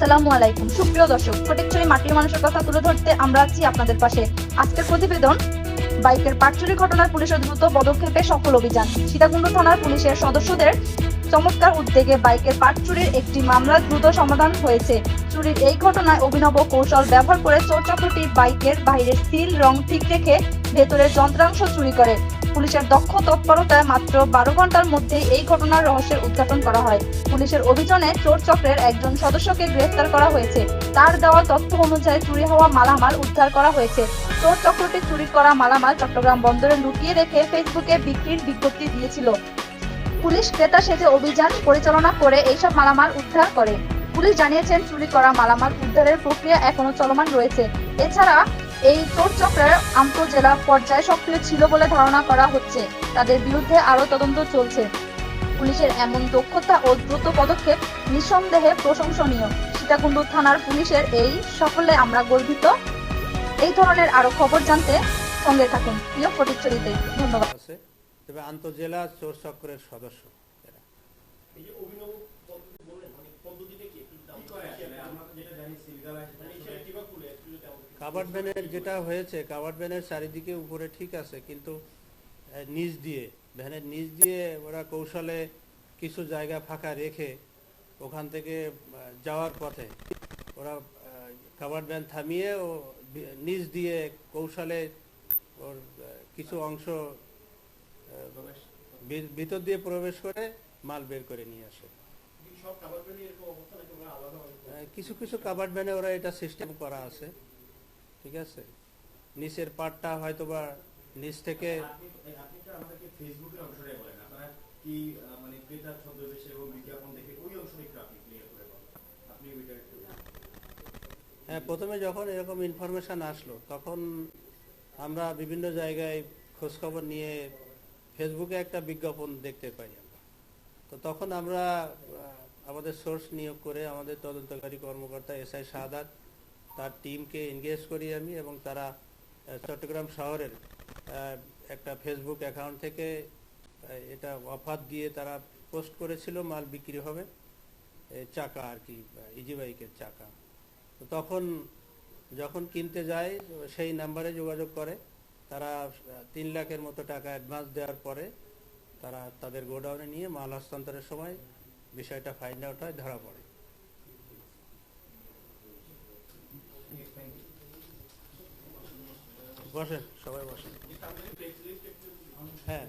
আসসালামু আলাইকুম সুপ্রিয় দর্শক, ফটিকছড়ি মাটির মানুষের কথা তুলে ধরতে আমরা আছি আপনাদের পাশে। আজকের প্রতিবেদন, বাইকের পাট চুরির ঘটনায় পুলিশের দ্রুত পদক্ষেপে সফল অভিযান। সীতাকুণ্ড থানার পুলিশের সদস্যদের চমৎকার উদ্যোগে বাইকের পাট চুরির একটি মামলা দ্রুত সমাধান হয়েছে। চুরির এই ঘটনায় অভিনব কৌশল ব্যবহার করে চোর চক্রটি বাইকের বাইরের সিল রং ঠিক রেখে ভেতরের যন্ত্রাংশ চুরি করে। পুলিশের দক্ষ তৎপরতায় মাত্র 12 ঘন্টার মধ্যে এই ঘটনার রহস্যের উদ্ঘাটন করা হয়। পুলিশের অভিযানে চোর চক্রের একজন সদস্যকে গ্রেফতার করা হয়েছে। তার দেওয়া তথ্য অনুযায়ী চুরি হওয়া মালামাল উদ্ধার করা হয়েছে। চোর চক্রটি চুরি করা মালামাল চট্টগ্রাম বন্দরে লুকিয়ে রেখে ফেসবুকে বিক্রির বিজ্ঞপ্তি দিয়েছিল। পুলিশ ক্রেতা সেজে অভিযান পরিচালনা করে এইসব মালামাল উদ্ধার করে। পুলিশ জানিয়েছেন, চুরি করা মালামাল উদ্ধারের প্রক্রিয়া এখনো চলমান রয়েছে। এছাড়া এই চোর চক্রের আন্তঃজেলা পর্যায়ে সক্রিয় ছিল বলে ধারণা করা হচ্ছে। তাদের বিরুদ্ধে আরও তদন্ত চলছে। পুলিশের এমন দক্ষতা ও দ্রুত পদক্ষেপ নিঃসন্দেহে প্রশংসনীয়। সীতাকুণ্ড থানার পুলিশের এই সাফল্যে আমরা গর্বিত। এই ধরনের আরো খবর জানতে সঙ্গে থাকুন প্রিয় ফটিকছড়িতে। ধন্যবাদ। তবে আন্তঃজেলা চোর চক্রের সদস্য কাভার্ড ভ্যানের যেটা হয়েছে, কাভার্ড ভ্যানের চারিদিকে উপরে ঠিক আছে, কিন্তু নিচ দিয়ে ভ্যানের নিচ দিয়ে ওরা কৌশলে কিছু জায়গা ফাঁকা রেখে ওখান থেকে যাওয়ার পথে ওরা কাভার্ড ভ্যান থামিয়ে ও নিচ দিয়ে কৌশলে ওর কিছু অংশ ভিতর দিয়ে প্রবেশ করে মাল বের করে নিয়ে আসে। কিছু কিছু কাভার্ড ভ্যানে ওরা এটা সিস্টেম করা আছে, ঠিক আছে। নিচের পার্টটা হয়তো বা নিচ থেকে হ্যাঁ, প্রথমে যখন এরকম ইনফরমেশন আসলো তখন আমরা বিভিন্ন জায়গায় খোঁজখবর নিয়ে ফেসবুকে একটা বিজ্ঞাপন দেখতে পাই আমরা। তো তখন আমরা আমাদের সোর্স নিয়োগ করে আমাদের তদন্তকারী কর্মকর্তা এসআই শাহাদাত তার টিমকে এনগেজ করি আমি, এবং তারা চট্টগ্রাম শহরের একটা ফেসবুক অ্যাকাউন্ট থেকে এটা অফার দিয়ে তারা পোস্ট করেছিল মাল বিক্রি হবে, চাকা আর কি, ইজি বাইকের চাকা। তো তখন যখন কিনতে যায় সেই নাম্বারে যোগাযোগ করে। তারা 3 লাখের মতো টাকা অ্যাডভান্স দেওয়ার পরে তারা তাদের গোডাউনে নিয়ে মাল হস্তান্তরের সময় বিষয়টা ফাইন্ড আউট হয়, ধরা পড়ে। বসেন, সবাই বসেন। হ্যাঁ।